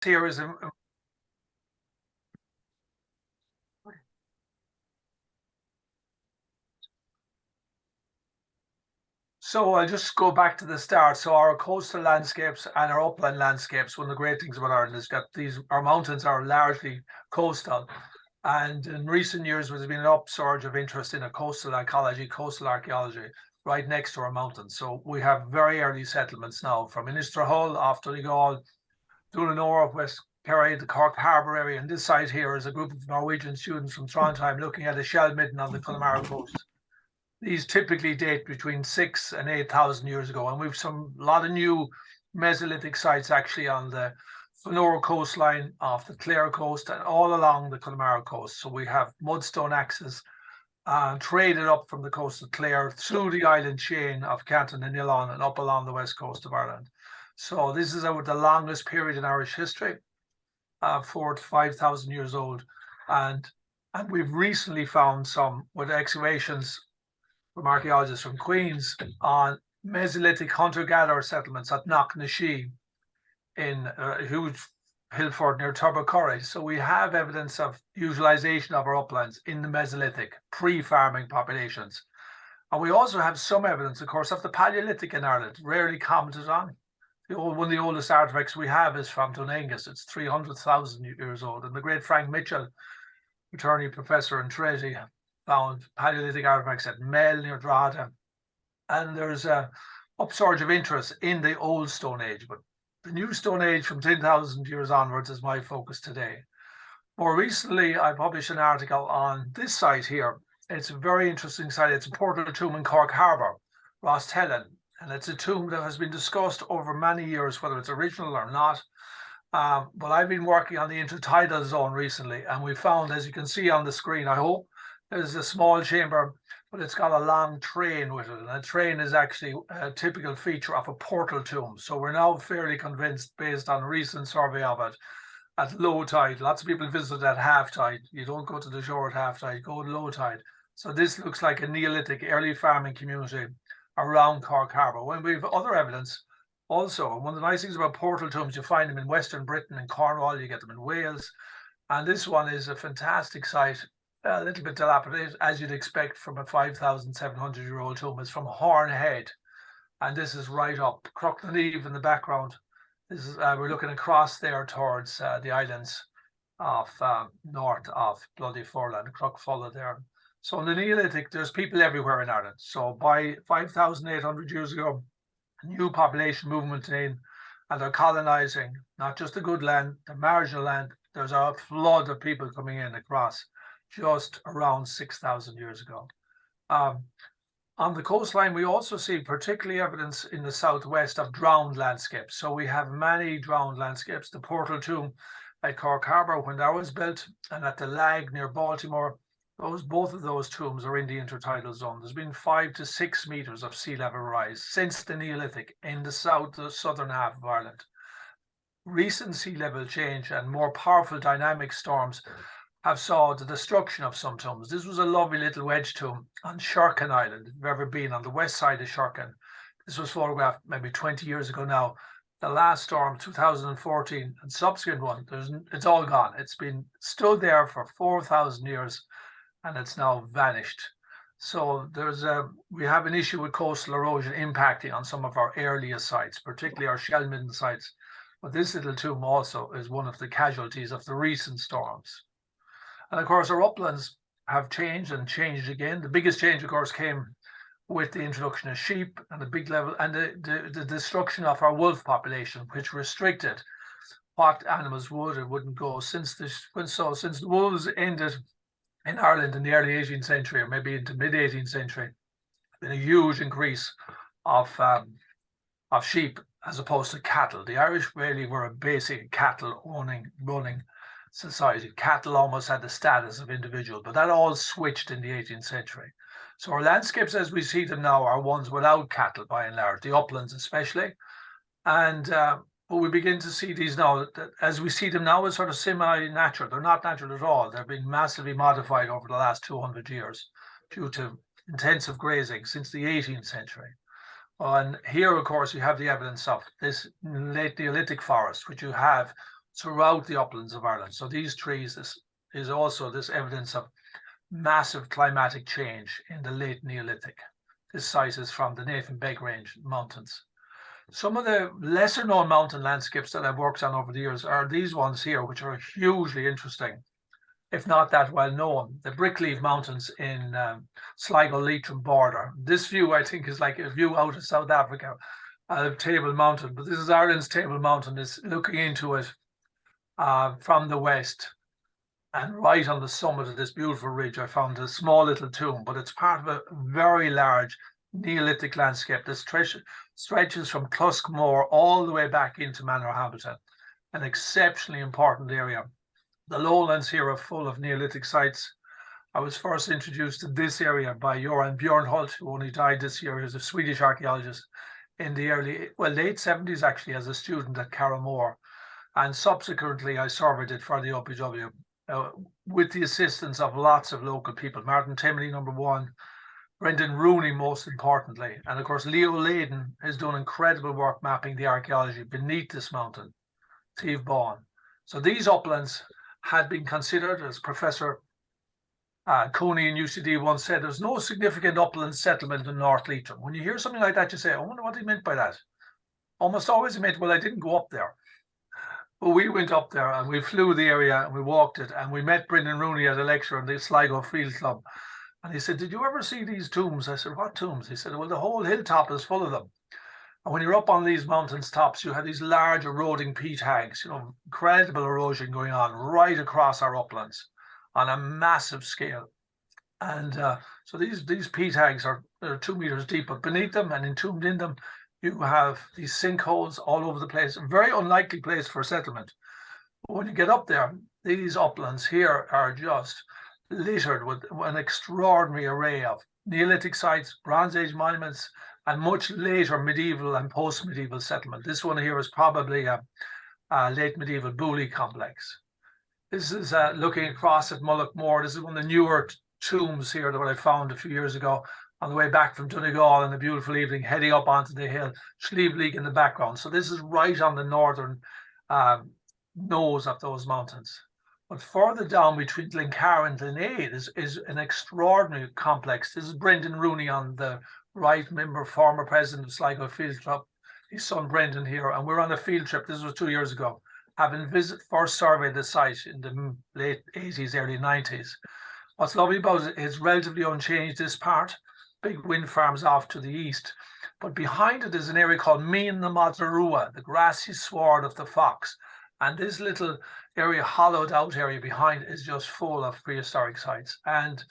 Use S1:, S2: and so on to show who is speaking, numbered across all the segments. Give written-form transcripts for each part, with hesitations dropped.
S1: here is so I'll just go back to the start. So our coastal landscapes and our upland landscapes, one of the great things about Ireland is that our mountains are largely coastal. And in recent years, there's been an upsurge of interest in a coastal ecology, coastal archaeology, right next to our mountains. So we have very early settlements now from Innistrahull off Donegal, Doonanora, West Kerry, the Cork Harbour area. And this site here is a group of Norwegian students from Trondheim looking at a shell midden on the Connemara coast. These typically date between 6,000 and 8,000 years ago. And we've a lot of new Mesolithic sites actually on the Fenora coastline, off the Clare coast, and all along the Connemara coast. So we have mudstone axes traded up from the coast of Clare through the island chain of Canton and Nilon and up along the west coast of Ireland. So this is the longest period in Irish history, 4,000 to 5,000 years old. And we've recently found some with excavations from archaeologists from Queens on Mesolithic hunter-gatherer settlements at Knocknashee in a huge hill fort near Turbocorry. So we have evidence of utilization of our uplands in the Mesolithic pre-farming populations. And we also have some evidence, of course, of the Paleolithic in Ireland, rarely commented on. One of the oldest artifacts we have is from Dunangus. It's 300,000 years old. And the great Frank Mitchell, attorney professor in Trinity, found Paleolithic artifacts at Mel near Drogheda. And there's a upsurge of interest in the old Stone Age, but the new Stone Age from 10,000 years onwards is my focus today. More recently, I published an article on this site here. It's a very interesting site. It's a portal tomb in Cork Harbour, Rosthelen, and it's a tomb that has been discussed over many years, whether it's original or not. But I've been working on the intertidal zone recently, and we found, as you can see on the screen, I hope, there's a small chamber, but it's got a long train with it. And a train is actually a typical feature of a portal tomb. So we're now fairly convinced, based on a recent survey of it, at low tide. Lots of people visit at half tide. You don't go to the shore at half tide, go at low tide. So this looks like a Neolithic early farming community around Cork Harbour. When we have other evidence also, one of the nice things about portal tombs, you find them in Western Britain and Cornwall, you get them in Wales. And this one is a fantastic site, a little bit dilapidated, as you'd expect from a 5,700-year-old tomb. It's from Hornhead, and this is right up Crockneve in the background. This is we're looking across there towards the islands of north of Bloody Foreland, Crockfalla there. So in the Neolithic, there's people everywhere in Ireland. So by 5,800 years ago, a new population movement in, and they're colonizing not just the good land, the marginal land. There's a flood of people coming in across just around 6,000 years ago. On the coastline, we also see particularly evidence in the southwest of drowned landscapes. So we have many drowned landscapes. The portal tomb at Cork Harbour, when that was built, and at the Lag near Baltimore, both of those tombs are in the intertidal zone. There's been 5 to 6 meters of sea level rise since the Neolithic in the southern half of Ireland. Recent sea level change and more powerful dynamic storms have saw the destruction of some tombs. This was a lovely little wedge tomb on Sherkin Island, if you've ever been on the west side of Sherkin. This was photographed maybe 20 years ago now. The last storm, 2014, and subsequent one, it's all gone. It's been stood there for 4,000 years, and it's now vanished. So we have an issue with coastal erosion impacting on some of our earliest sites, particularly our shell midden sites. But this little tomb also is one of the casualties of the recent storms. And of course, our uplands have changed and changed again. The biggest change, of course, came with the introduction of sheep and the big level and the destruction of our wolf population, which restricted what animals would or wouldn't go. Since the wolves ended in Ireland in the early 18th century, or maybe into mid 18th century, been a huge increase of sheep as opposed to cattle. The Irish really were a basic cattle running society. Cattle almost had the status of individual, but that all switched in the 18th century. So our landscapes as we see them now are ones without cattle by and large, the uplands especially. And but we begin to see these now, as we see them now, as sort of semi-natural. They're not natural at all. They've been massively modified over the last 200 years due to intensive grazing since the 18th century. And here, of course, you have the evidence of this late Neolithic forest, which you have throughout the uplands of Ireland. So these trees is also this evidence of massive climatic change in the late Neolithic. This site is from the Nathan Beg Range mountains. Some of the lesser known mountain landscapes that I've worked on over the years are these ones here, which are hugely interesting, if not that well known. The Brickleave Mountains in Sligo-Leitrim border. This view, I think, is like a view out of South Africa, Table Mountain, but this is Ireland's Table Mountain. Is looking into it from the west, and right on the summit of this beautiful ridge, I found a small little tomb, but it's part of a very large Neolithic landscape that stretches from Cluskmore all the way back into Manorhamilton, an exceptionally important area. The lowlands here are full of Neolithic sites. I was first introduced to this area by Johan Björnholt, who only died this year. He was a Swedish archaeologist in the late 70s, actually, as a student at Carramore. And subsequently, I surveyed it for the OPW with the assistance of lots of local people. Martin Timley, number one, Brendan Rooney, most importantly. And of course, Leo Layden has done incredible work mapping the archaeology beneath this mountain, Steve Baughan. So these uplands had been considered, as Professor Coney in UCD once said, there's no significant upland settlement in North Leitrim. When you hear something like that, you say, I wonder what he meant by that. Almost always he meant, well, I didn't go up there. But we went up there and we flew the area and we walked it, and we met Brendan Rooney at a lecture in the Sligo Field Club. And he said, did you ever see these tombs? I said, what tombs? He said, well, the whole hilltop is full of them. And when you're up on these mountains tops, you have these large eroding peat hags, incredible erosion going on right across our uplands on a massive scale. And so these peat hags are 2 meters deep, but beneath them and entombed in them, you have these sinkholes all over the place, a very unlikely place for settlement. But when you get up there, these uplands here are just littered with an extraordinary array of Neolithic sites, Bronze Age monuments, and much later medieval and post-medieval settlement. This one here is probably a late medieval Booley complex. This is looking across at Mullaghmore. This is one of the newer tombs here that I found a few years ago on the way back from Donegal in a beautiful evening, heading up onto the hill, Slieve in the background. So this is right on the northern nose of those mountains. But further down between Glencar and Glenaid is an extraordinary complex. This is Brendan Rooney on the right, member, former president of Sligo Field Club, his son Brendan here, and we're on a field trip. This was 2 years ago, having first surveyed the site in the late 80s, early 90s. What's lovely about it is relatively unchanged, this part. Big wind farms off to the east. But behind it is an area called Mean na Matarua, the grassy sward of the Fox. And this little area, hollowed out area behind it, is just full of prehistoric sites. And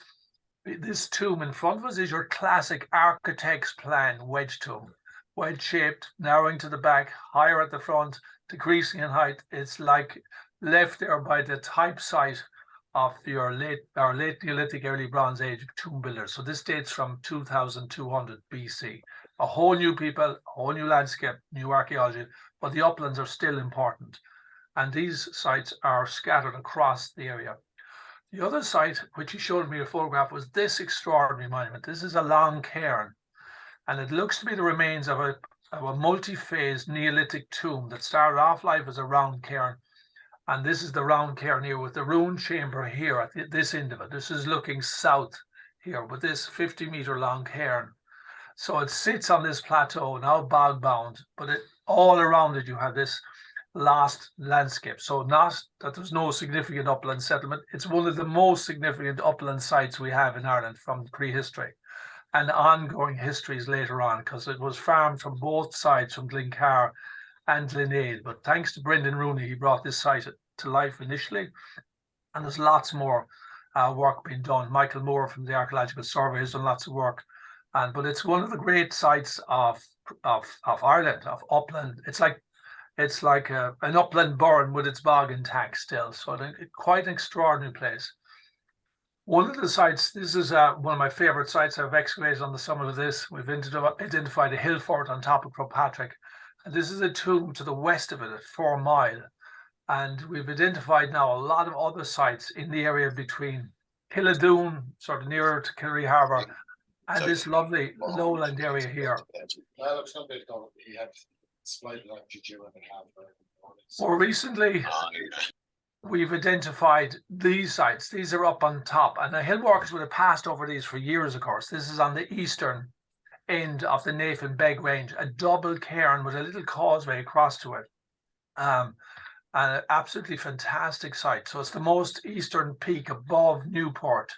S1: this tomb in front of us is your classic architect's plan wedge tomb. Wedge-shaped, narrowing to the back, higher at the front, decreasing in height. It's like left there by the type site of your late Neolithic, early Bronze Age tomb builders. So this dates from 2200 BC. A whole new people, a whole new landscape, new archaeology, but the uplands are still important. And these sites are scattered across the area. The other site, which he showed me a photograph, was this extraordinary monument. This is a long cairn, and it looks to be the remains of a multi-phase Neolithic tomb that started off life as a round cairn. And this is the round cairn here with the rune chamber here at this end of it. This is looking south here with this 50-meter long cairn. So it sits on this plateau, now bog bound, but all around it you have this lost landscape. So not that there's no significant upland settlement. It's one of the most significant upland sites we have in Ireland from prehistory and ongoing histories later on, because it was farmed from both sides, from Glencar and Glenaid. But thanks to Brendan Rooney, he brought this site to life initially, and there's lots more work being done. Michael Moore from the Archaeological Survey has done lots of work, but it's one of the great sites of Ireland, of upland. It's like an upland burn with its bog intact still. So quite an extraordinary place. One of the sites, this is one of my favorite sites I've excavated on the summit of this. We've identified a hill fort on top of Croagh. And this is a tomb to the west of it at 4 Mile. And we've identified now a lot of other sites in the area between Killadoon, sort of nearer to Kerry Harbour, and this lovely lowland area here. More recently, we've identified these sites. These are up on top, and the hill walkers would have passed over these for years, of course. This is on the eastern end of the Nathan Beg Range, a double cairn with a little causeway across to it. And an absolutely fantastic site. So it's the most eastern peak above Newport.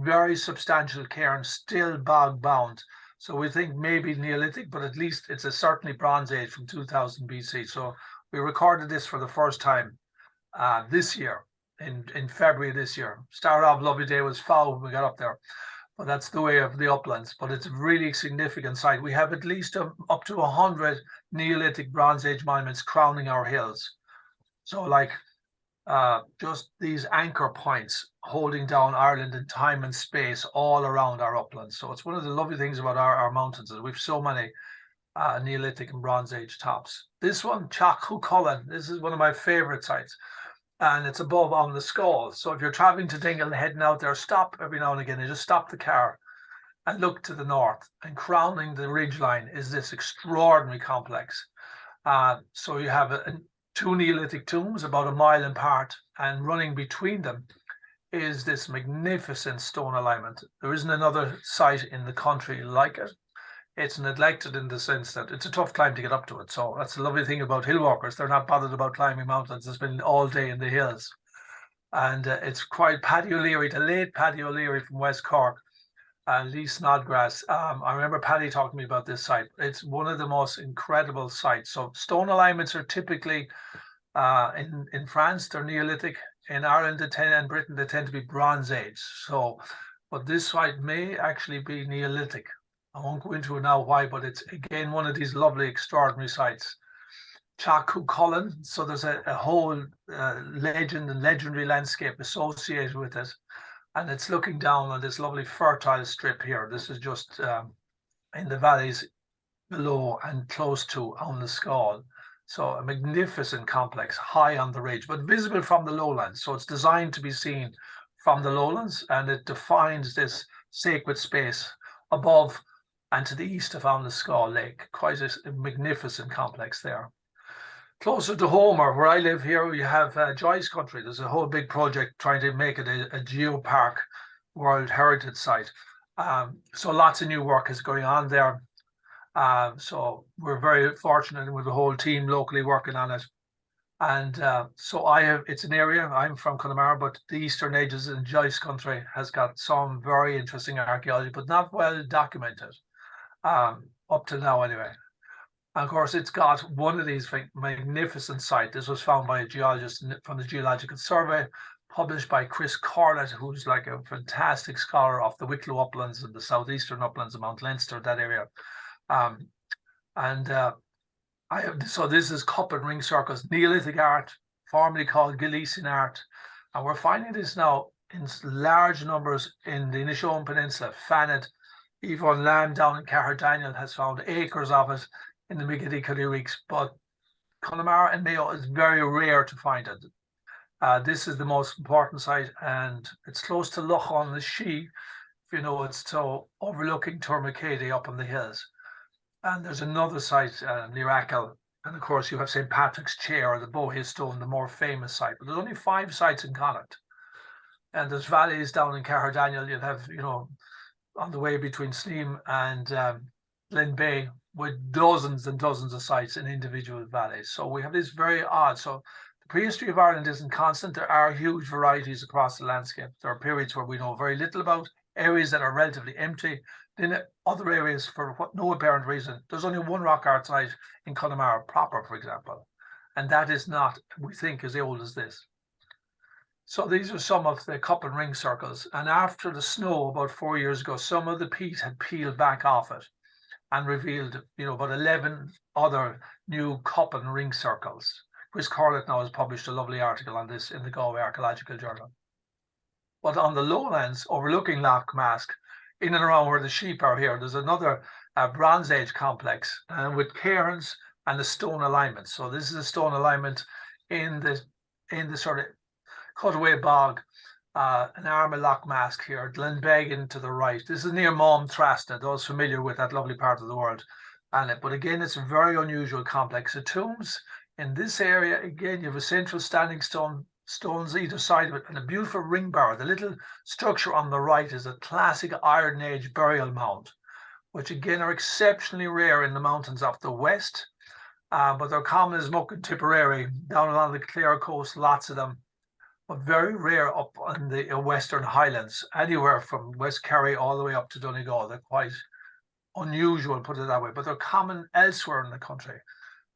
S1: Very substantial cairn, still bog bound. So we think maybe Neolithic, but at least it's a certainly Bronze Age from 2000 BC. So we recorded this for the first time this year, in February this year. Started off lovely day, was foul when we got up there. But that's the way of the uplands. But it's a really significant site. We have at least up to 100 Neolithic Bronze Age monuments crowning our hills. So like just these anchor points holding down Ireland in time and space all around our uplands. So it's one of the lovely things about our mountains is we've so many Neolithic and Bronze Age tops. This one, Cullen, this is one of my favorite sites. And it's above on the Skull. So if you're traveling to Dingle and heading out there, stop every now and again and just stop the car and look to the north. And crowning the ridgeline is this extraordinary complex. So you have two Neolithic tombs about a mile apart, and running between them is this magnificent stone alignment. There isn't another site in the country like it. It's neglected in the sense that it's a tough climb to get up to it. So that's the lovely thing about hill walkers. They're not bothered about climbing mountains. It's been all day in the hills. And it's quite Paddy O'Leary, the late Paddy O'Leary from West Cork, Lee Snodgrass. I remember Paddy talking to me about this site. It's one of the most incredible sites. So stone alignments are typically, in France, they're Neolithic. In Ireland and Britain, they tend to be Bronze Age. So, but this site may actually be Neolithic. I won't go into it now why, but it's again one of these lovely, extraordinary sites. Cullen, so there's a whole legend and legendary landscape associated with it. And it's looking down on this lovely fertile strip here. This is just in the valleys below and close to on the Skull. So a magnificent complex, high on the ridge, but visible from the lowlands. So it's designed to be seen from the lowlands, and it defines this sacred space above and to the east of on the Skull Lake. Quite a magnificent complex there. Closer to Homer, where I live here, we have Joyce Country. There's a whole big project trying to make it a geopark World Heritage Site. So lots of new work is going on there. So we're very fortunate with the whole team locally working on it. And so it's an area, I'm from Connemara, but the eastern edges in Joyce Country has got some very interesting archaeology, but not well documented. Up to now anyway. And of course, it's got one of these magnificent sites. This was found by a geologist from the Geological Survey, published by Chris Corlett, who's like a fantastic scholar of the Wicklow Uplands and the southeastern uplands of Mount Leinster, that area. So this is cup and ring circles, Neolithic art, formerly called Galician art. And we're finding this now in large numbers in the Inishowen Peninsula. Fanad, Yvonne Lamb down in Caherdaniel has found acres of it in the Miggity Weeks, but Connemara and Mayo is very rare to find it. This is the most important site, and it's close to Loch on the Shee, if you know it's so overlooking Tourmakeady up on the hills. And there's another site near Achill, and of course you have St. Patrick's Chair, or the Bohe Stone, the more famous site. But there's only 5 sites in Connacht, and there's valleys down in Caherdaniel. You'll have, on the way between Sneem and Glen Bay, with dozens and dozens of sites in individual valleys. So we have this very odd. So the prehistory of Ireland isn't constant. There are huge varieties across the landscape. There are periods where we know very little about, areas that are relatively empty. Then other areas, for no apparent reason, there's only one rock art site in Connemara proper, for example. And that is not, we think, as old as this. So these are some of the cup and ring circles. And after the snow about 4 years ago, some of the peat had peeled back off it and revealed, about 11 other new cup and ring circles. Chris Corlett now has published a lovely article on this in the Galway Archaeological Journal. But on the lowlands, overlooking Loch Mask, in and around where the sheep are here, there's another Bronze Age complex with cairns and the stone alignment. So this is a stone alignment in the sort of cutaway bog, an arm of Loch Mask here, Glenbegan to the right. This is near Mom Trasta, those familiar with that lovely part of the world. But again, it's a very unusual complex of tombs In this area, again, you have a central standing stones either side of it, and a beautiful ring bar. The little structure on the right is a classic Iron Age burial mound, which again are exceptionally rare in the mountains of the west, but they're common as muck and Tipperary, down along the Clare coast, lots of them, but very rare up on the Western Highlands, anywhere from West Kerry all the way up to Donegal. They're quite unusual, put it that way, but they're common elsewhere in the country.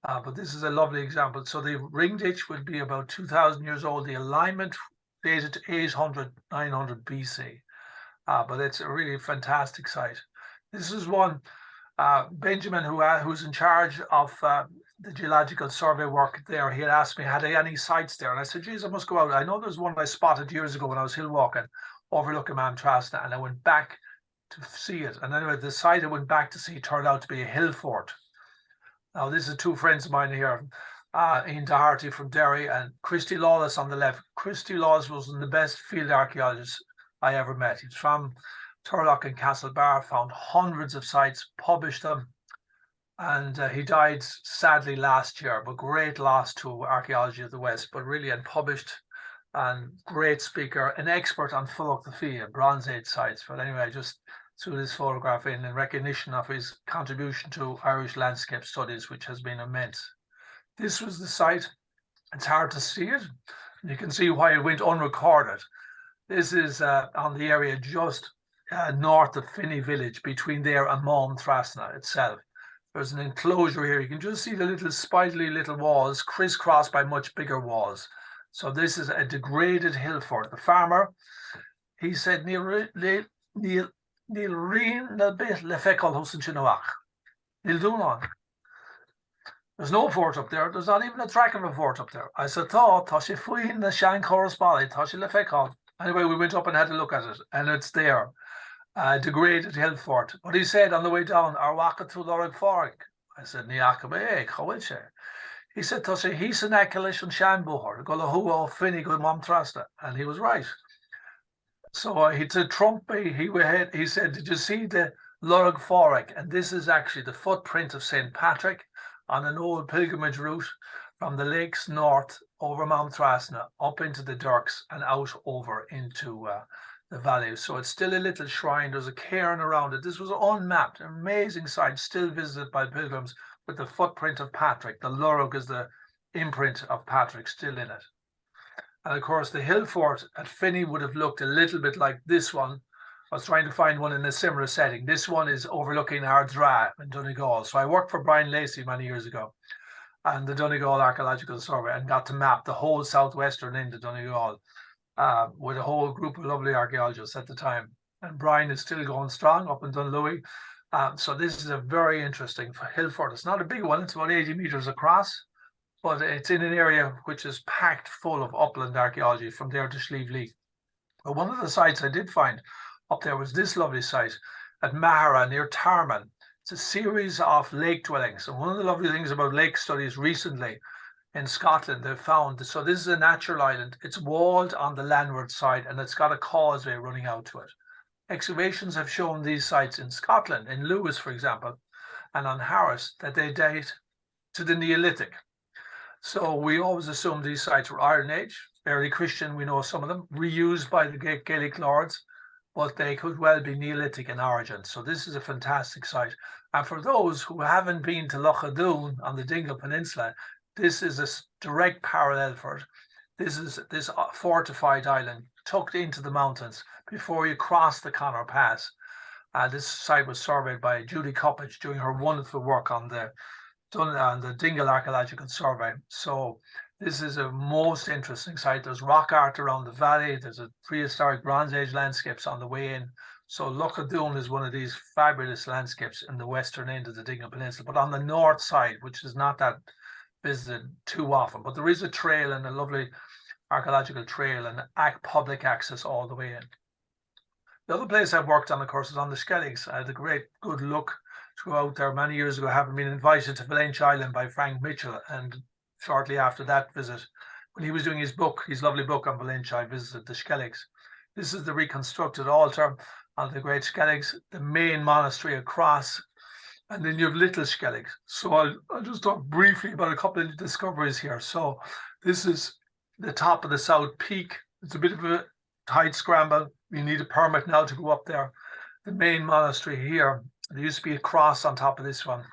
S1: But this is a lovely example. So the ring ditch would be about 2,000 years old. The alignment dated to 800, 900 BC. But it's a really fantastic site. This is one, Benjamin, who's in charge of the geological survey work there. He had asked me, had I any sites there? And I said, geez, I must go out. I know there's one I spotted years ago when I was hill walking, overlooking Mount Trasna, and I went back to see it. And anyway, the site I went back to see turned out to be a hill fort. Now, this is two friends of mine here, Ian Doherty from Derry and Christy Lawless on the left. Christy Lawless was one of the best field archaeologists I ever met. He's from Turlock and Castlebar, found hundreds of sites, published them, and he died sadly last year, but great loss to archaeology of the West, but really unpublished and great speaker, an expert on Fulloch the Fee, Bronze Age sites. But anyway, just threw this photograph in recognition of his contribution to Irish landscape studies, which has been immense. This was the site. It's hard to see it. You can see why it went unrecorded. This is on the area just north of Finney village, between there and Mom Trasna itself. There's an enclosure here. You can just see the little spindly little walls crisscrossed by much bigger walls. So this is a degraded hill fort. The farmer, he said, Níl rian na bit le fecal husin chinoach. Níl dúnán. There's no fort up there. There's not even a track of a fort up there. I said, tá sé fuin na sean correspondent, tá sé le fecal. Anyway, we went up and had a look at it, and it's there. Degraded hill fort. But he said on the way down, Arwaka to Lorag Fork. I said, Niakabe, Kawilche. He said, Toshe, he's an Akalish and Shambuhar, Golahuo, Finny, good Mom Trasta. And he was right. So he said, Trumpy, he said, did you see the Lorag Fork? And this is actually the footprint of St. Patrick on an old pilgrimage route from the lakes north over Mount Trasna, up into the Dirks and out over into the valley. So it's still a little shrine. There's a cairn around it. This was unmapped, an amazing site, still visited by pilgrims, with the footprint of Patrick. The Lurug is the imprint of Patrick still in it. And of course, the hill fort at Finney would have looked a little bit like this one. I was trying to find one in a similar setting. This one is overlooking Ardra in Donegal. So I worked for Brian Lacey many years ago and the Donegal Archaeological Survey, and got to map the whole southwestern end of Donegal with a whole group of lovely archaeologists at the time. And Brian is still going strong up in Dunlewy. So this is a very interesting hill fort. It's not a big one. It's about 80 meters across, but it's in an area which is packed full of upland archaeology from there to Slieve League. But one of the sites I did find up there was this lovely site at Mahara near Tarman. It's a series of lake dwellings. And one of the lovely things about lake studies recently in Scotland, they've found, so this is a natural island. It's walled on the landward side and it's got a causeway running out to it. Excavations have shown these sites in Scotland, in Lewis, for example, and on Harris, that they date to the Neolithic. So we always assume these sites were Iron Age, early Christian, we know some of them, reused by the Gaelic lords, but they could well be Neolithic in origin. So this is a fantastic site. And for those who haven't been to Lochadoon on the Dingle Peninsula, this is a direct parallel for it. This is this fortified island tucked into the mountains before you cross the Connor Pass. This site was surveyed by Judy Coppage doing her wonderful work on the Dingle Archaeological Survey. So this is a most interesting site. There's rock art around the valley. There's a prehistoric Bronze Age landscapes on the way in. So Lochadoon is one of these fabulous landscapes in the western end of the Dingle Peninsula, but on the north side, which is not that visited too often. But there is a trail and a lovely archaeological trail and public access all the way in. The other place I've worked on, of course, is on the Skelligs. I had a great good look throughout there many years ago, having been invited to Valentia Island by Frank Mitchell. And shortly after that visit, when he was doing his lovely book on Valentia, I visited the Skelligs. This is the reconstructed altar of the Great Skelligs, the main monastery across And then you have little skelligs. So I'll just talk briefly about a couple of discoveries here. So this is the top of the South Peak. It's a bit of a tight scramble. You need a permit now to go up there. The main monastery here, there used to be a cross on top of this one.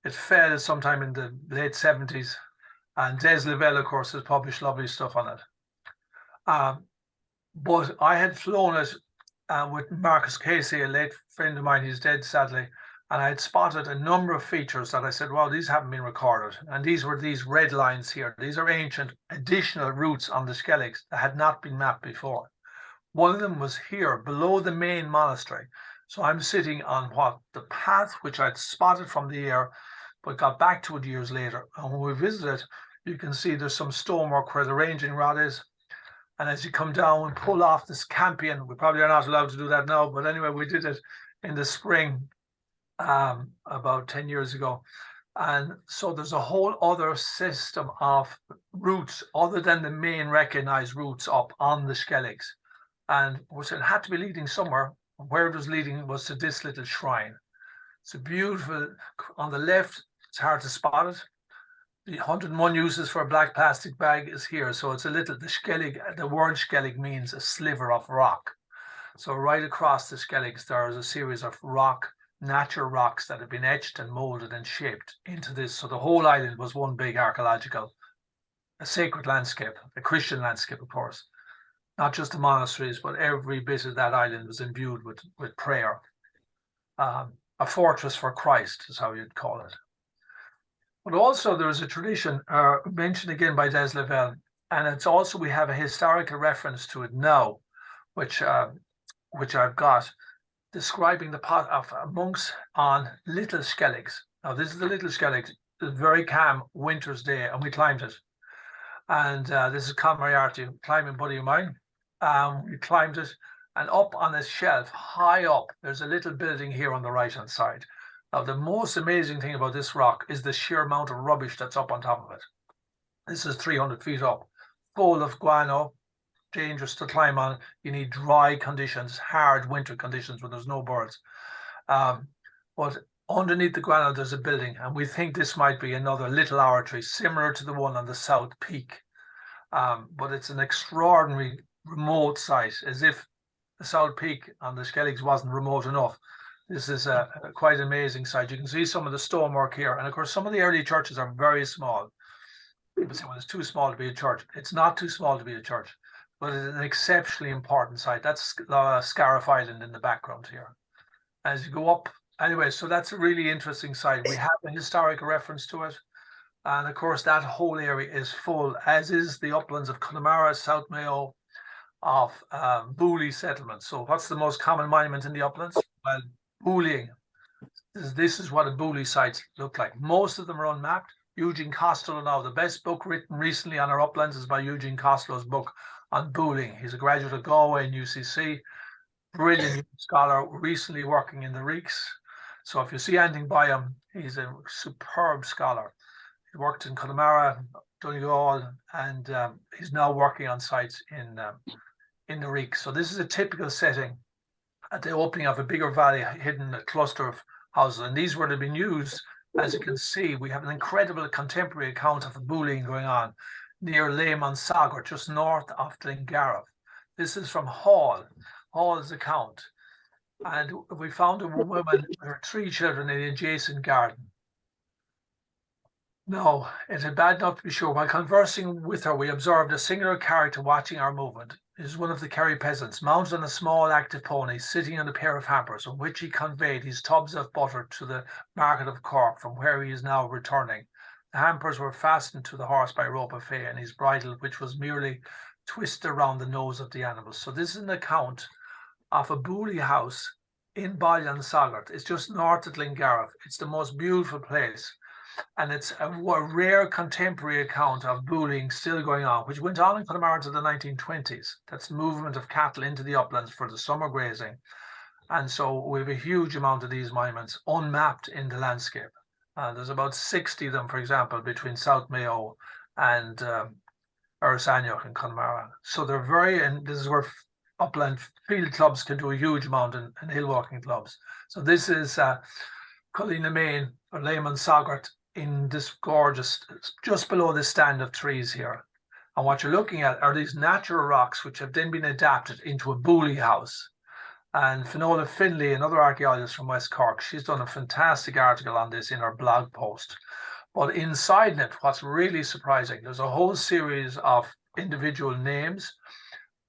S1: It fell sometime in the late 70s. And Des Lavelle, of course, has published lovely stuff on it. But I had flown it with Marcus Casey, a late friend of mine. He's dead, sadly. And I had spotted a number of features that I said, well, these haven't been recorded. And these were these red lines here. These are ancient additional routes on the skelligs that had not been mapped before. One of them was here below the main monastery. So I'm sitting on the path which I'd spotted from the air, but got back to it years later. And when we visited, you can see there's some stonework where the ranging rod is. And as you come down and pull off this campion, we probably are not allowed to do that now, but anyway, we did it in the spring about 10 years ago. And so there's a whole other system of routes other than the main recognized routes up on the skelligs. And it had to be leading somewhere. Where it was leading was to this little shrine. It's a beautiful, on the left, it's hard to spot it. The 101 uses for a black plastic bag is here. So it's a little, the skellig, the word skellig means a sliver of rock. So right across the skelligs, there is a series of natural rocks that have been etched and molded and shaped into this. So the whole island was one big archaeological, a sacred landscape, a Christian landscape, of course. Not just the monasteries, but every bit of that island was imbued with prayer. A fortress for Christ is how you'd call it. But also there is a tradition mentioned again by Des Lavelle, and it's also, we have a historical reference to it now, which I've got, describing the pot of monks on little skelligs. Now this is the little skelligs, a very calm winter's day, and we climbed it. And this is Con Moriarty, climbing buddy of mine. We climbed it, and up on this shelf, high up, there's a little building here on the right-hand side. Now, the most amazing thing about this rock is the sheer amount of rubbish that's up on top of it. This is 300 feet up, full of guano, dangerous to climb on. You need dry conditions, hard winter conditions when there's no birds. But underneath the guano, there's a building, and we think this might be another little oratory, similar to the one on the South Peak. But it's an extraordinary remote site, as if the South Peak on the Skelligs wasn't remote enough. This is a quite amazing site. You can see some of the stonework here. And of course, some of the early churches are very small. People say, well, it's too small to be a church. It's not too small to be a church, but it's an exceptionally important site. That's Scariff Island in the background here. As you go up, anyway, so that's a really interesting site. We have a historical reference to it. And of course, that whole area is full, as is the uplands of Connemara, South Mayo, of Booley settlements. So what's the most common monument in the uplands? Well, Booleying. This is what a Booley site look like. Most of them are unmapped. Eugene Costello now, the best book written recently on our uplands is by Eugene Costello's book on Booleying. He's a graduate of Galway and UCC, brilliant scholar, recently working in the Reeks. So if you see anything by him, he's a superb scholar. He worked in Connemara, Donegal, and he's now working on sites in the Reeks. So this is a typical setting at the opening of a bigger valley, hidden a cluster of houses. And these would have been used, as you can see, we have an incredible contemporary account of the bullying going on near Lehman Sagar, just north of Glengariff. This is from Hall's account. And we found a woman with her 3 children in the adjacent garden. No, it had bad enough to be sure. While conversing with her, we observed a singular character watching our movement. It is one of the Kerry peasants, mounted on a small active pony, sitting on a pair of hampers, on which he conveyed his tubs of butter to the market of Cork, from where he is now returning. The hampers were fastened to the horse by rope of fay, and his bridle, which was merely twisted around the nose of the animal. So this is an account of a Booley house in Ballionsagart. It's just north of Glengariff. It's the most beautiful place. And it's a rare contemporary account of bullying still going on, which went on in Connemara to the 1920s. That's the movement of cattle into the uplands for the summer grazing. And so we have a huge amount of these monuments unmapped in the landscape. There's about 60 of them, for example, between South Mayo and Ursaniok and Connemara. So they're and this is where upland field clubs can do a huge amount, and hill walking clubs. So this is Culline Main or Lehman Sagart in this gorgeous, just below the stand of trees here. And what you're looking at are these natural rocks which have then been adapted into a boolie house. And Finola Finlay, another archaeologist from West Cork, she's done a fantastic article on this in her blog post. But inside it, what's really surprising, there's a whole series of individual names,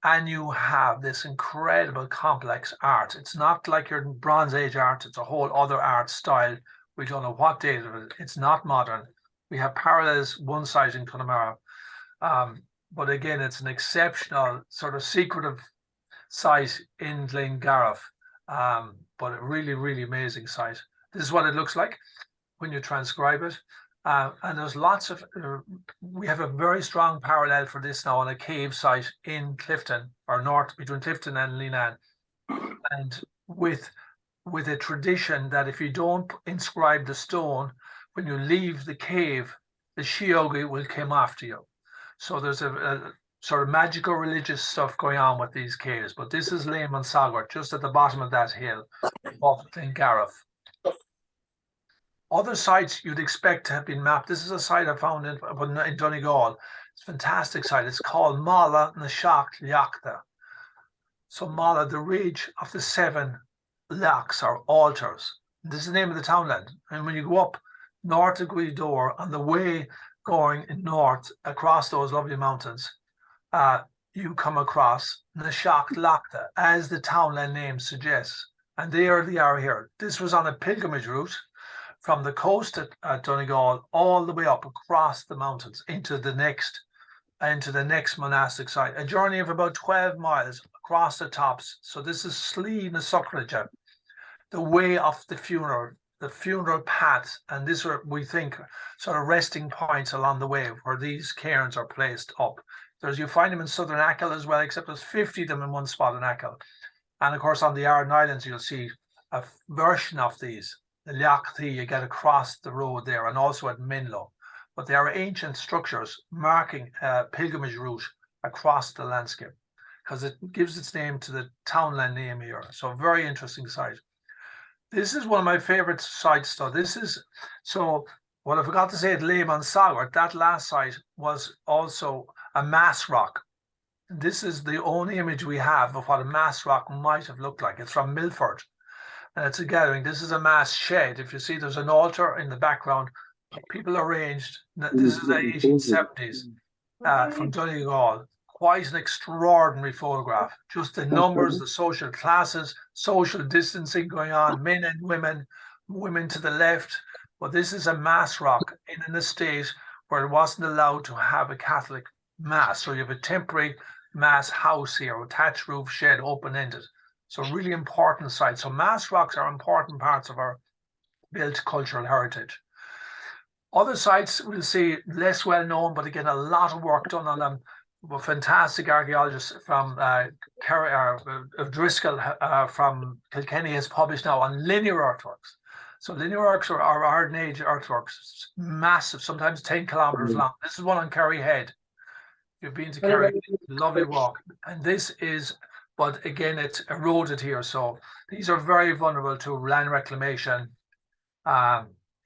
S1: and you have this incredible complex art. It's not like your Bronze Age art, it's a whole other art style. We don't know what date of it. It's not modern. We have parallels one side in Connemara. But again, it's an exceptional sort of secretive site in Glengarriff, but a really, really amazing site. This is what it looks like when you transcribe it. And there's lots of, we have a very strong parallel for this now on a cave site in Clifton, or north between Clifton and Leenane. And with a tradition that if you don't inscribe the stone, when you leave the cave, the Shiogi will come after you. So there's a sort of magical religious stuff going on with these caves. But this is Lehman Sagart, just at the bottom of that hill off Glengarriff. Other sites you'd expect to have been mapped. This is a site I found in Donegal. It's a fantastic site. It's called Mala na Seacht Leachta. So Mala, the ridge of the 7 leachs or altars. This is the name of the townland. And when you go up north of Gweedore on the way going north across those lovely mountains, you come across na Seacht Leachta, as the townland name suggests. And there they are here. This was on a pilgrimage route from the coast at Donegal all the way up across the mountains into the next monastic site. A journey of about 12 miles across the tops. So this is Slee na Sucraja, the way of the funeral paths, and this are, we think, sort of resting points along the way where these cairns are placed up. You find them in southern Achill as well, except there's 50 of them in one spot in Achill. And of course on the Aran Islands you'll see a version of these. The Leachti you get across the road there, and also at Minlo. But they are ancient structures marking a pilgrimage route across the landscape, because it gives its name to the townland name here. So a very interesting site. This is one of my favorite sites though. What I forgot to say at Lehman Sagart, that last site was also a mass rock. This is the only image we have of what a mass rock might have looked like. It's from Milford. And it's a gathering. This is a mass shed. If you see, there's an altar in the background. People arranged. This is the 1870s from Donegal. Quite an extraordinary photograph. Just the numbers, the social classes, social distancing going on, men and women to the left. But this is a mass rock in an estate where it wasn't allowed to have a Catholic mass. So you have a temporary mass house here, a thatch roof shed, open-ended. So really important site. So mass rocks are important parts of our built cultural heritage. Other sites we'll see less well known, but again, a lot of work done on them. Fantastic archaeologists from Driscoll from Kilkenny has published now on linear earthworks. So linear earthworks are Iron Age earthworks, massive, sometimes 10 kilometers long. This is one on Kerry Head. You've been to Kerry Head, lovely walk. And this is, but again, it's eroded here. So these are very vulnerable to land reclamation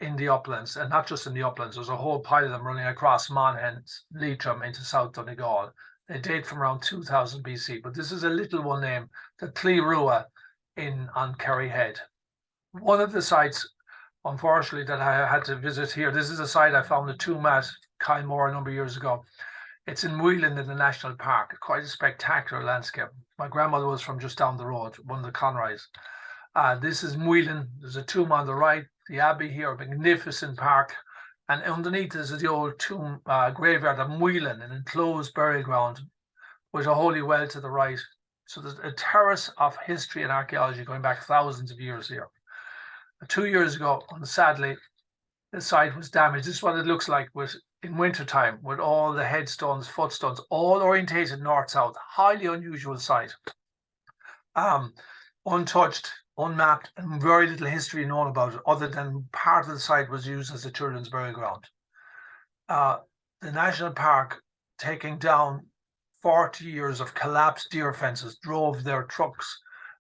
S1: in the uplands, and not just in the uplands. There's a whole pile of them running across Monaghan, Leitrim into South Donegal. They date from around 2000 BC, but this is a little one named the Clérua on Kerry Head. One of the sites, unfortunately, that I had to visit here, this is a site I found a tomb at Kylemore a number of years ago. It's in Whelan in the National Park, quite a spectacular landscape. My grandmother was from just down the road, one of the Conroys. This is Whelan. There's a tomb on the right, the Abbey here, a magnificent park. And underneath is the old tomb graveyard of Whelan, an enclosed burial ground with a holy well to the right. So there's a terrace of history and archaeology going back thousands of years here. 2 years ago, sadly, the site was damaged. This is what it looks like in wintertime, with all the headstones, footstones, all orientated north-south. Highly unusual site. Untouched, unmapped, and very little history known about it, other than part of the site was used as a children's burial ground. The National Park, taking down 40 years of collapsed deer fences, drove their trucks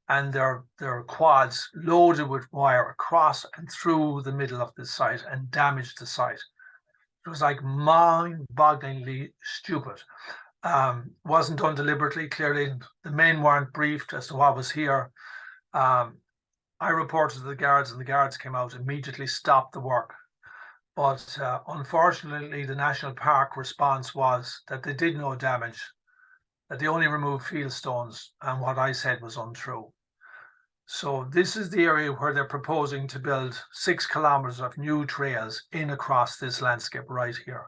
S1: and their quads loaded with wire across and through the middle of the site and damaged the site. It was like mind-bogglingly stupid. Wasn't done deliberately. Clearly, the men weren't briefed as to what was here. I reported to the guards, and the guards came out, immediately stopped the work. But unfortunately, the National Park response was that they did no damage, that they only removed field stones, and what I said was untrue. So this is the area where they're proposing to build 6 kilometers of new trails in across this landscape right here.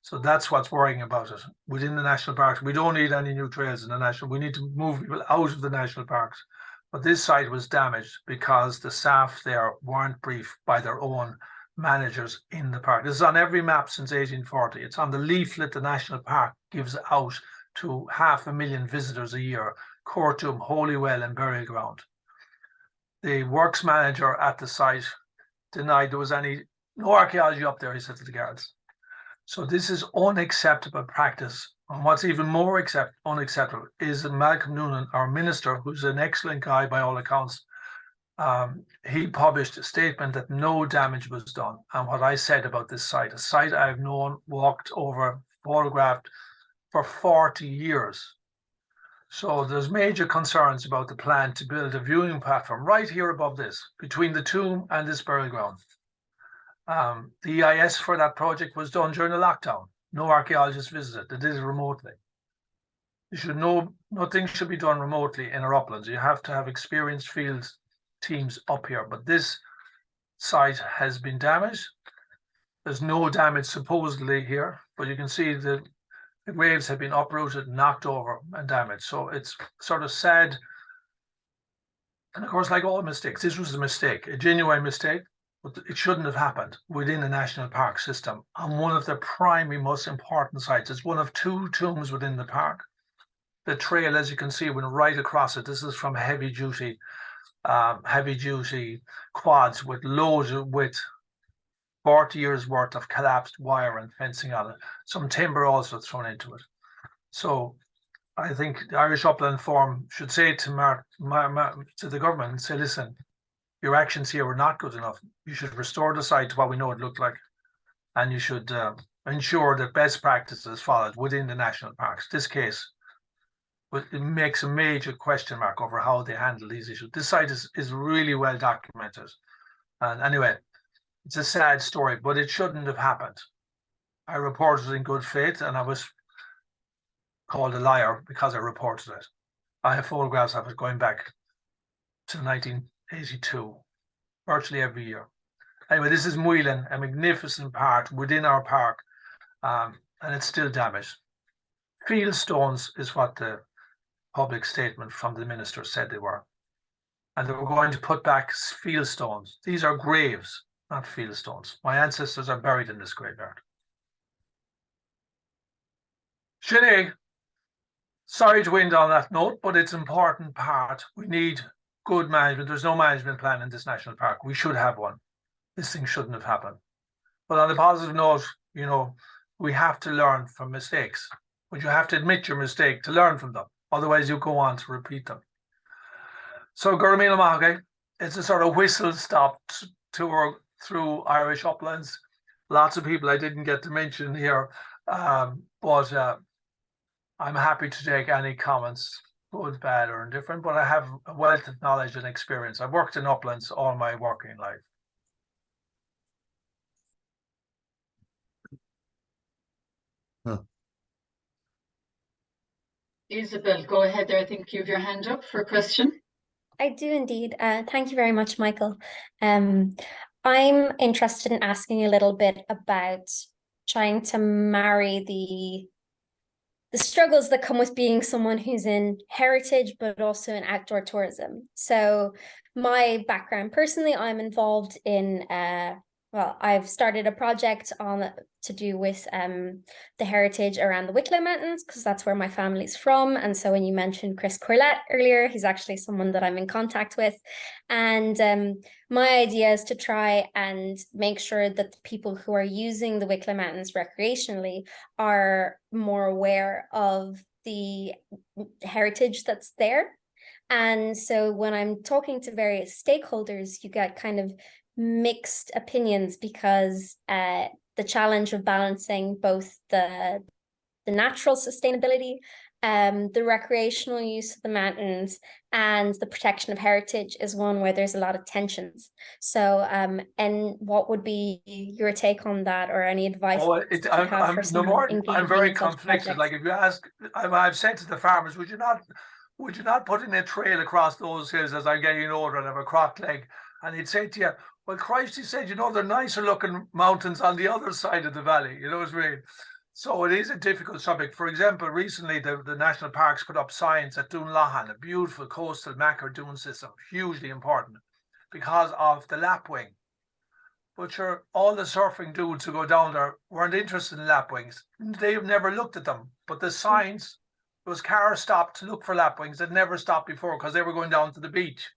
S1: So that's what's worrying about it. Within the national parks, we don't need any new trails in the national. We need to move people out of the national parks. But this site was damaged because the staff there weren't briefed by their own managers in the park. This is on every map since 1840. It's on the leaflet the national park gives out to 500,000 visitors a year, Courtdom, Holywell and Burial Ground. The works manager at the site denied there was no archaeology up there, he said to the guards. So this is unacceptable practice. And what's even more unacceptable is that Malcolm Noonan, our minister, who's an excellent guy by all accounts, he published a statement that no damage was done. And what I said about this site, a site I've known, walked over, photographed for 40 years. So there's major concerns about the plan to build a viewing platform right here above this, between the tomb and this burial ground. The EIS for that project was done during the lockdown. No archaeologists visited. They did it remotely. Nothing should be done remotely in our uplands. You have to have experienced field teams up here. But this site has been damaged. There's no damage supposedly here, but you can see the graves have been uprooted, knocked over, and damaged. So it's sort of sad. And of course, like all mistakes, this was a mistake, a genuine mistake. But it shouldn't have happened within the national park system on one of the primary, most important sites. It's one of 2 tombs within the park. The trail, as you can see, went right across it. This is from heavy duty quads with loads with 40 years worth of collapsed wire and fencing on it. Some timber also thrown into it. So I think the Irish Upland Forum should say to the government and say, listen, your actions here were not good enough. You should restore the site to what we know it looked like, and you should ensure that best practices followed within the national parks. This case, it makes a major question mark over how they handle these issues. This site is really well documented. And anyway, it's a sad story, but it shouldn't have happened. I reported it in good faith, and I was called a liar because I reported it. I have photographs of it going back to 1982, virtually every year. Anyway, this is Muilen, a magnificent part within our park, and it's still damaged. Field stones is what the public statement from the minister said they were. And they were going to put back field stones. These are graves, not field stones. My ancestors are buried in this graveyard. Sinead, sorry to end on that note, but it's an important part. We need good management. There's no management plan in this national park. We should have one. This thing shouldn't have happened. But on the positive note, we have to learn from mistakes. But you have to admit your mistake to learn from them. Otherwise, you go on to repeat them. So, Gurmila Mahage, it's a sort of whistle-stop tour through Irish uplands. Lots of people I didn't get to mention here, but I'm happy to take any comments, good, bad, or indifferent, but I have a wealth of knowledge and experience. I've worked in uplands all my working life.
S2: Isabel, go ahead there. I think you have your hand up for a question.
S3: I do indeed. Thank you very much, Michael. I'm interested in asking a little bit about trying to marry the struggles that come with being someone who's in heritage, but also in outdoor tourism. So my background personally, I'm involved in I've started a project to do with the heritage around the Wicklow Mountains, because that's where my family's from. And so when you mentioned Chris Corlett earlier, he's actually someone that I'm in contact with. And my idea is to try and make sure that the people who are using the Wicklow Mountains recreationally are more aware of the heritage that's there. And so when I'm talking to various stakeholders, you get kind of mixed opinions because the challenge of balancing both the natural sustainability, the recreational use of the mountains, and the protection of heritage is one where there's a lot of tensions. So, and what would be your take on that, or any advice
S1: Oh,
S3: you have for
S1: I'm no
S3: someone
S1: more. I'm
S3: engaging
S1: very
S3: in such
S1: conflicted.
S3: projects?
S1: Like if you ask, I've said to the farmers, would you not put in a trail across those hills as I'm getting older and have a crocked leg? And he'd say to you, well, Christ, he said, you know, they're nicer looking mountains on the other side of the valley. You know what I mean? So it is a difficult subject. For example, recently the national parks put up signs at Dunlahan, a beautiful coastal macro dune system, hugely important because of the lapwing. But sure, all the surfing dudes who go down there weren't interested in lapwings. They've never looked at them. But the signs, those cars stopped to look for lapwings that never stopped before because they were going down to the beach.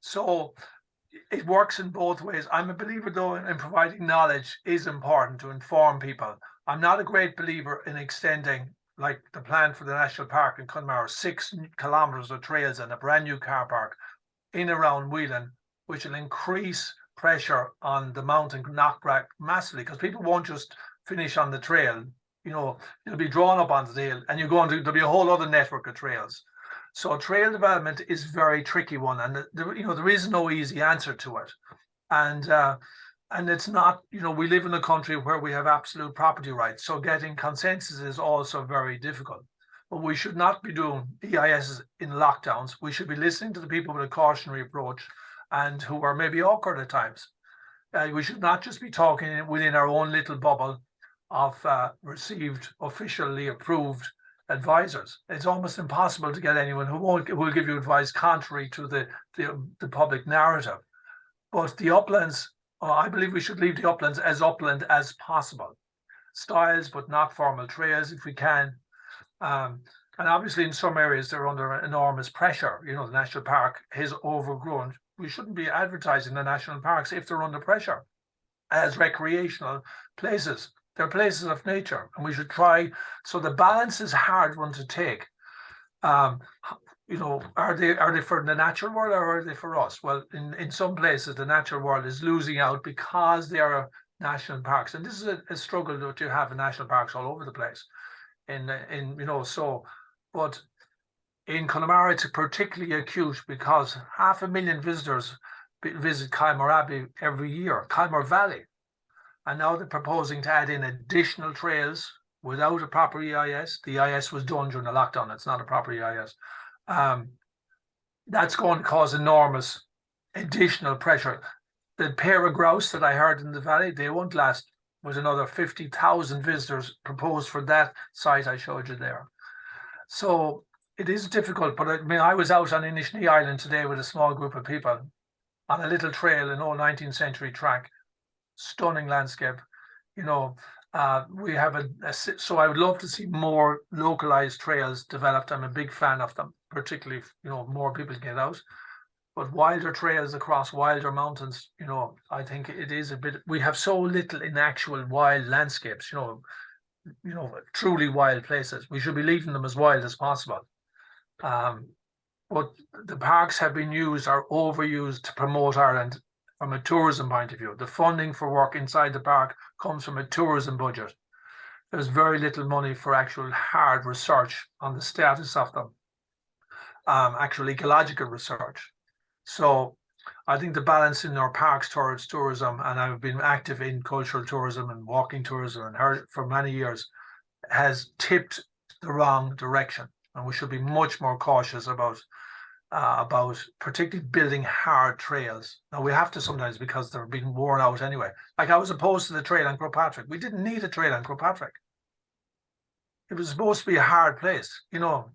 S1: So it works in both ways. I'm a believer, though, in providing knowledge is important to inform people. I'm not a great believer in extending, like the plan for the national park in Connemara, 6 kilometres of trails and a brand new car park in around Whelan, which will increase pressure on the mountain knockback massively because people won't just finish on the trail. You know, it'll be drawn up onto the hill, and there'll be a whole other network of trails. So trail development is a very tricky one, and there is no easy answer to it, and it's not. You know, we live in a country where we have absolute property rights, so getting consensus is also very difficult. But we should not be doing EISs in lockdowns. We should be listening to the people with a cautionary approach and who are maybe awkward at times. We should not just be talking within our own little bubble of received, officially approved advisors. It's almost impossible to get anyone who will give you advice contrary to the public narrative. But the uplands, I believe we should leave the uplands as upland as possible. Styles, but not formal trails if we can. And obviously in some areas they're under enormous pressure. You know, the national park is overgrown. We shouldn't be advertising the national parks if they're under pressure as recreational places. They're places of nature, and we should try. So the balance is a hard one to take. You know, are they for the natural world or are they for us? Well, in some places the natural world is losing out because they are national parks, and this is a struggle that you have in national parks all over the place. But in Connemara it's particularly acute because 500,000 visitors visit Kylmore Abbey every year, Kylmore Valley. And now they're proposing to add in additional trails without a proper EIS. The EIS was done during the lockdown. It's not a proper EIS. That's going to cause enormous additional pressure. The pair of grouse that I heard in the valley, they won't last. With another 50,000 visitors proposed for that site I showed you there. So it is difficult, but I mean, I was out on Inishni Island today with a small group of people on a little trail, an old 19th century track. Stunning landscape. You know, we have so I would love to see more localized trails developed. I'm a big fan of them, particularly if, you know, more people get out. But wilder trails across wilder mountains, you know, I think it is a bit. We have so little in actual wild landscapes, you know, truly wild places. We should be leaving them as wild as possible. But the parks have been used or overused to promote Ireland from a tourism point of view. The funding for work inside the park comes from a tourism budget. There's very little money for actual hard research on the status of them, actual ecological research. So I think the balance in our parks towards tourism, and I've been active in cultural tourism and walking tourism and heard for many years, has tipped the wrong direction. And we should be much more cautious about particularly building hard trails. Now we have to sometimes because they're being worn out anyway. Like I was opposed to the trail on Croagh. We didn't need a trail on Croagh. It was supposed to be a hard place. You know,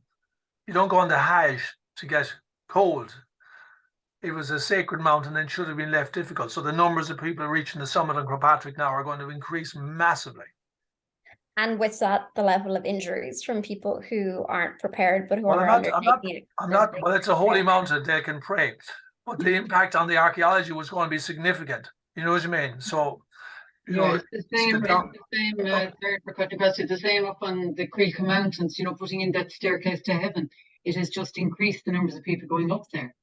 S1: you don't go on the Hajj to get cold. It was a sacred mountain and should have been left difficult. So the numbers of people reaching the summit on Croagh now are going to increase massively.
S3: And with that, the level of injuries from people who aren't prepared, but who are
S1: undertaking it. Well, it's a holy mountain, they can pray. But the impact on the archaeology was going to be significant. You know what I mean? So, you know,
S2: it's the same up on the Creek Mountains, you know, putting in that staircase to heaven. it has just increased the numbers of people going up there.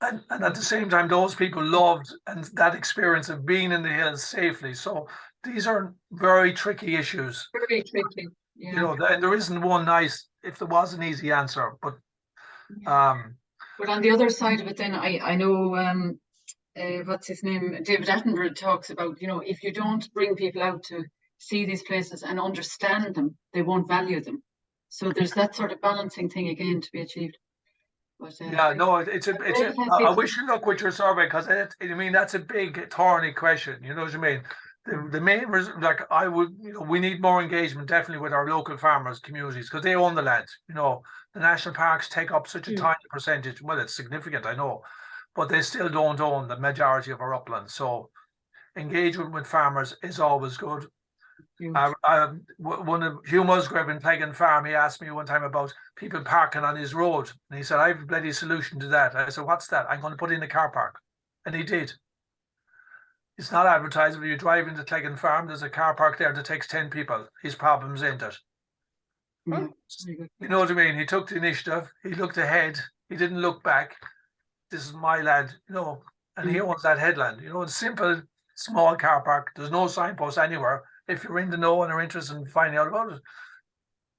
S1: And at the same time, those people loved and that experience of being in the hills safely. So these are very tricky issues.
S2: Very tricky.
S1: You know, and there isn't one nice, if there was an easy answer, but
S2: But on the other side of it, then I know what's his name, David Attenborough talks about, you know, if you don't bring people out to see these places and understand them, they won't value them. So there's that sort of balancing thing again to be achieved. But,
S1: yeah, no, I wish you luck with your survey, because I mean, that's a big thorny question. You know what I mean? The main like I would, you know, we need more engagement definitely with our local farmers, communities, because they own the land. You know, the national parks take up such a tiny percentage. Well, it's significant, I know, but they still don't own the majority of our uplands. So engagement with farmers is always good. One of Hugh Musgrave in Plegan Farm, he asked me one time about people parking on his road, and he said, "I have a bloody solution to that." I said, "What's that?" "I'm going to put in a car park," and he did. It's not advertised, but you drive into Plegan Farm, there's a car park there that takes 10 people. His problem's ended.
S2: Yeah.
S1: You know what I mean? He took the initiative. He looked ahead. He didn't look back. This is my land, you know, and he owns that headland. You know, it's simple, small car park. There's no signpost anywhere. If you're in the know and are interested in finding out about it,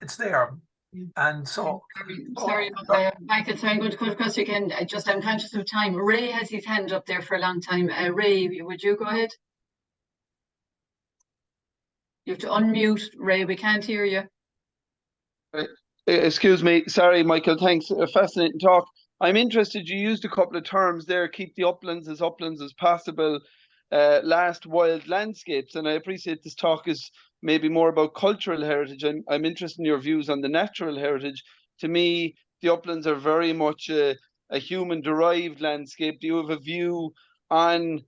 S1: it's there. And so,
S2: sorry about that, Michael. So I'm going to cut across you again. I'm conscious of time. Ray has his hand up there for a long time. Ray, would you go ahead? You have to unmute, Ray. We can't hear you.
S4: Excuse me. Sorry, Michael. Thanks. A fascinating talk. I'm interested. You used a couple of terms there. Keep the uplands as possible. Last wild landscapes, and I appreciate this talk is maybe more about cultural heritage. I'm interested in your views on the natural heritage. To me, the uplands are very much a human-derived landscape. Do you have a view on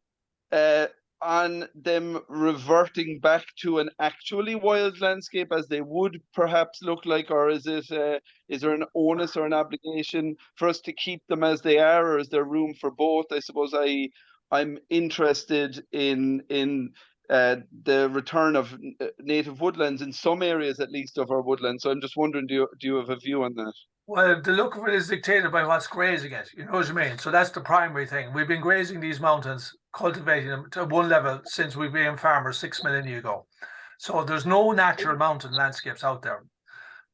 S4: them reverting back to an actually wild landscape as they would perhaps look like, or is there an onus or an obligation for us to keep them as they are, or is there room for both? I suppose I'm interested in the return of native woodlands in some areas, at least, of our woodlands. So I'm just wondering, do you have a view on that?
S1: Well, the look of it is dictated by what's grazing it. You know what I mean? So that's the primary thing. We've been grazing these mountains, cultivating them to one level since we became farmers 6 millennia ago. So there's no natural mountain landscapes out there.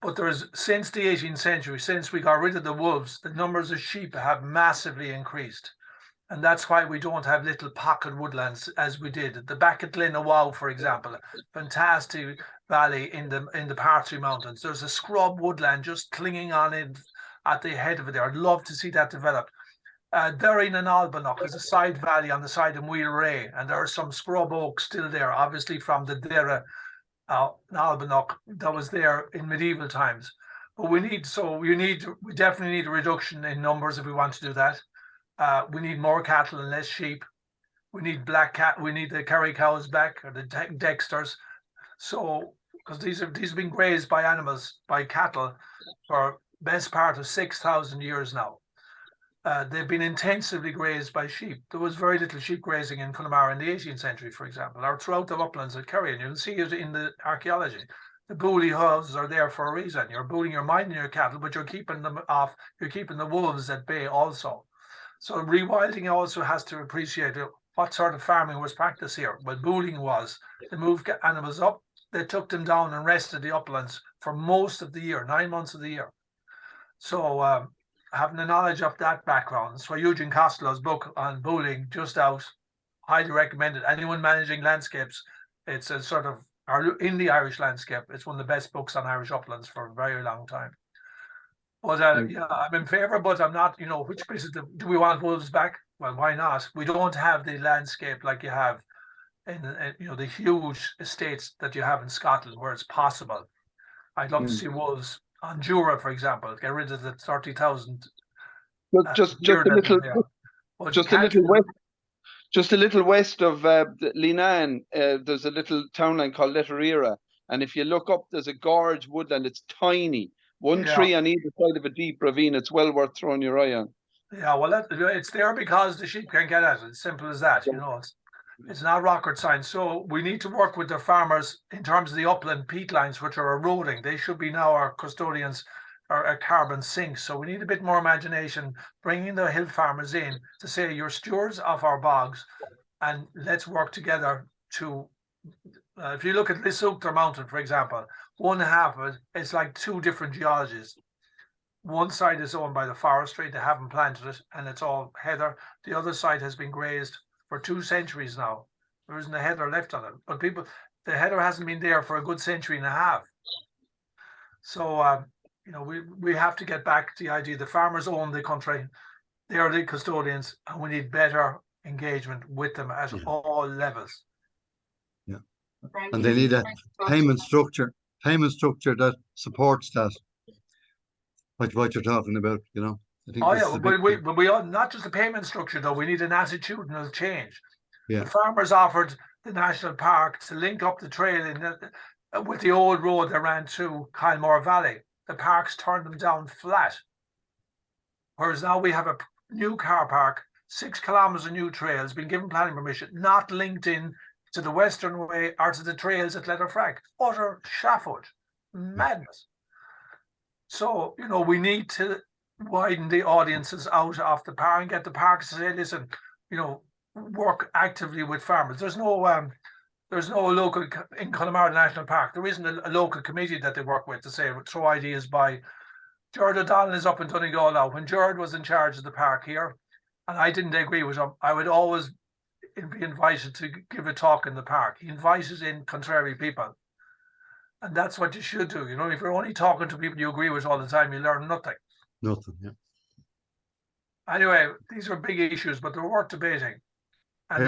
S1: But there's, since the 18th century, since we got rid of the wolves, the numbers of sheep have massively increased. And that's why we don't have little pocket woodlands as we did. The back at Glenawow, for example, fantastic valley in the Partry Mountains. There's a scrub woodland just clinging on in at the head of it there. I'd love to see that develop. Derryn and Albanock is a side valley on the side of Wheelray, and there are some scrub oaks still there, obviously from the Dera Albanock that was there in medieval times. But we definitely need a reduction in numbers if we want to do that. We need more cattle and less sheep. We need black cat. We need the Kerry cows back, or the Dexters. So, because these have been grazed by animals, by cattle, for best part of 6,000 years now. They've been intensively grazed by sheep. There was very little sheep grazing in Connemara in the 18th century, for example, or throughout the uplands at Kerry, and you can see it in the archaeology. The bully hooves are there for a reason. You're bullying your mind and your cattle, but you're keeping them off. You're keeping the wolves at bay also. So rewilding also has to appreciate what sort of farming was practiced here. Well, bullying was, they moved animals up, they took them down and rested the uplands for most of the year, 9 months of the year. So having the knowledge of that background, so Eugene Costello's book on bullying, just out, highly recommended. Anyone managing landscapes, it's a sort of, in the Irish landscape, it's one of the best books on Irish uplands for a very long time. But yeah, I'm in favour, but I'm not, you know, which places do we want wolves back? Well, why not? We don't have the landscape like you have in you know, the huge estates that you have in Scotland where it's possible. I'd love to see wolves on Jura, for example, get rid of the 30,000.
S4: Just a little west of Leenane, there's a little townland called Letterera, and if you look up, there's a gorge woodland. It's tiny. One tree on either side of a deep ravine. It's well worth throwing your eye on. Yeah,
S1: well, it's there because the sheep can't get at it. It's simple as that. You know, it's not rocket science. So we need to work with the farmers in terms of the upland peat lines, which are eroding. They should be now our custodians, a carbon sink. So we need a bit more imagination, bringing the hill farmers in to say, you're stewards of our bogs, and let's work together to, if you look at Lisukter Mountain, for example, one half of it, it's like two different geologies. One side is owned by the forestry, they haven't planted it, and it's all heather. The other side has been grazed for 2 centuries now. There isn't a heather left on it, but the heather hasn't been there for a good century and a half. So, you know, we have to get back to the idea the farmers own the country, they are the custodians, and we need better engagement with them at all levels.
S5: Yeah, and they need a payment structure that supports that. What you're talking about, you know. I think
S1: but we all, not just a payment structure though. We need an attitudinal change.
S5: Yeah.
S1: The farmers offered the national park to link up the trail with the old road that ran through Kylemore Valley. The parks turned them down flat. Whereas now we have a new car park, 6 kilometers of new trails, been given planning permission, not linked in to the Western Way or to the trails at Letterfrack. Utter shafford, madness. So, you know, we need to widen the audiences out of the park and get the parks to say, listen, you know, work actively with farmers. There's no local, in Connemara National Park, there isn't a local committee that they work with to say, throw ideas by. Gerard O'Donnell is up in Donegal now. When Gerard was in charge of the park here, and I didn't agree with him, I would always be invited to give a talk in the park. He invites in contrary people. And that's what you should do. You know, if you're only talking to people you agree with all the time, you learn nothing.
S5: Nothing, yeah.
S1: Anyway, these are big issues, but they're worth debating. And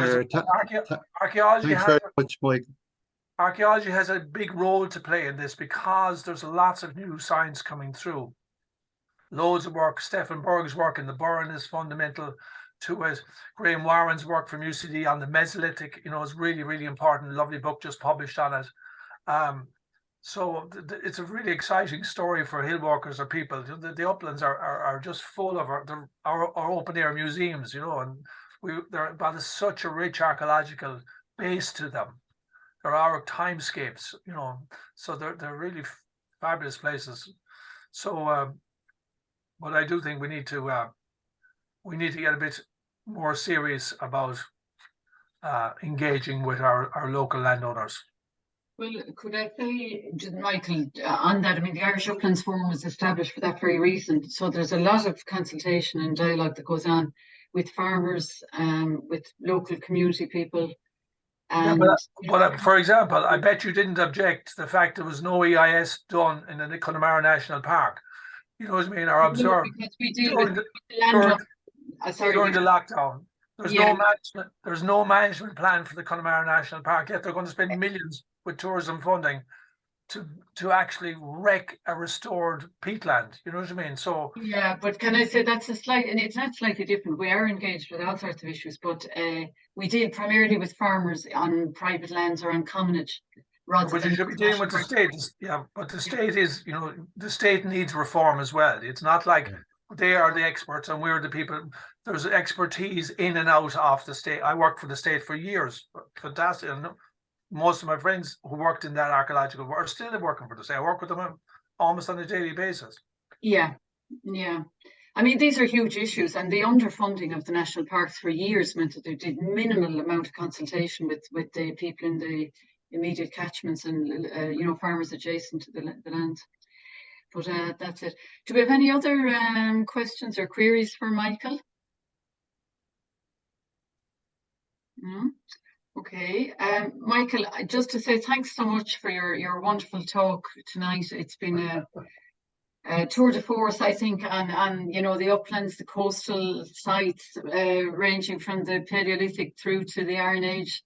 S5: Archaeology
S1: has,
S5: very much, Mike.
S1: Archaeology has a big role to play in this because there's lots of new science coming through. Loads of work. Stephen Berg's work in the Burren is fundamental to it. Graham Warren's work from UCD on the Mesolithic, you know, is really, really important. Lovely book just published on it. So it's a really exciting story for hill walkers or people. The uplands are just full of our open air museums, you know, and they're such a rich archaeological base to them. There are timescapes, you know, so they're really fabulous places. So, but I do think we need to get a bit more serious about engaging with our local landowners.
S2: Well, could I say, Michael, on that, I mean, the Irish Uplands Forum was established for that very reason. So there's a lot of consultation and dialogue that goes on with farmers, with local community people. And,
S1: but for example, I bet you didn't object to the fact there was no EIS done in the Connemara National Park. You know what I mean? Or observed during the lockdown. There's no management plan for the Connemara National Park yet. They're going to spend millions with tourism funding to actually wreck a restored peatland. You know what I mean? So
S2: yeah, but can I say that's and it's not slightly different. We are engaged with all sorts of issues, but we deal primarily with farmers on private lands or on commonage.
S1: But you should be dealing with the state. Yeah, but the state is, you know, the state needs reform as well. It's not like they are the experts and we're the people. There's expertise in and out of the state. I worked for the state for years. Fantastic. And most of my friends who worked in that archaeological work are still working for the state. I work with them almost on a daily basis.
S2: Yeah. I mean, these are huge issues, and the underfunding of the national parks for years meant that they did minimal amount of consultation with the people in the immediate catchments and you know, farmers adjacent to the lands. But that's it. Do we have any other questions or queries for Michael? No? Okay, Michael, just to say thanks so much for your wonderful talk tonight. It's been a tour de force, I think, on you know, the uplands, the coastal sites, ranging from the Paleolithic through to the Iron Age,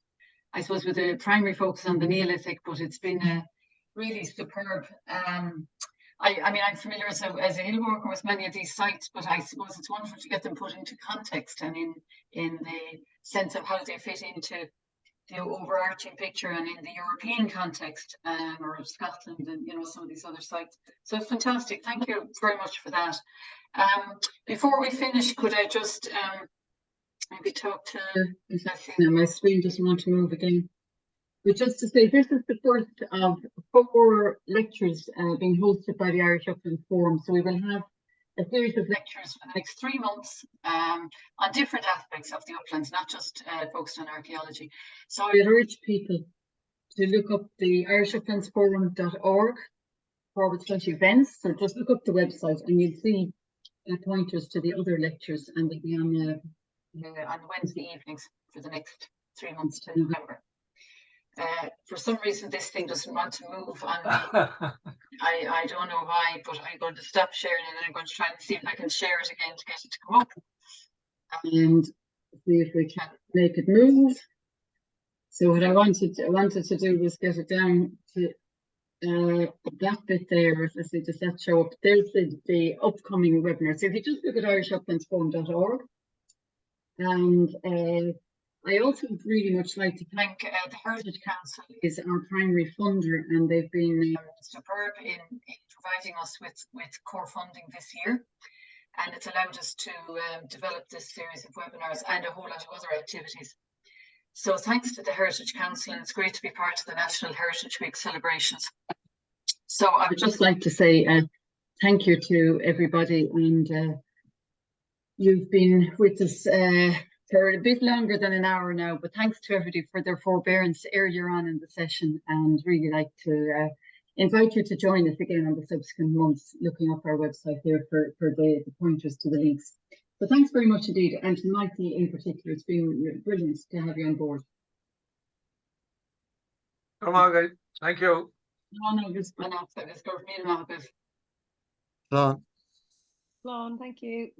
S2: I suppose with a primary focus on the Neolithic, but it's been really superb. I mean, I'm familiar as a hill walker with many of these sites, but I suppose it's wonderful to get them put into context and in the sense of how they fit into the overarching picture and in the European context, or Scotland and, you know, some of these other sites. So fantastic. Thank you very much for that. Before we finish, could I just maybe talk to, my screen doesn't want to move again. But just to say, this is the first of 4 lectures being hosted by the Irish Uplands Forum. So we will have a series of lectures for the next 3 months on different aspects of the uplands, not just focused on archaeology. So I'd urge people to look up the irishuplandsforum.org/events. So just look up the website and you'll see pointers to the other lectures, and they'll be on Wednesday evenings for the next 3 months to November. For some reason, this thing doesn't want to move on me. I don't know why, but I'm going to stop sharing and then I'm going to try and see if I can share it again to get it to come up. And see if we can make it move. So what I wanted to do was get it down to that bit there. If I see, does that show up? There's the upcoming webinar. So if you just look at irishuplandsforum.org, and I also would really much like to thank the Heritage Council is our primary funder, and they've been superb in providing us with core funding this year, and it's allowed us to develop this series of webinars and a whole lot of other activities. So thanks to the Heritage Council, and it's great to be part of the National Heritage Week celebrations. So I would just like to say thank you to everybody, and you've been with us for a bit longer than an hour now, but thanks to everybody for their forbearance earlier on in the session, and really like to invite you to join us again on the subsequent months, looking up our website here for the pointers to the links. So thanks very much indeed, and to Michael in particular, it's been brilliant to have you on board.
S1: Come on, guys. Thank you.
S2: No, this is good.
S5: Slán.
S6: Slán, thank you.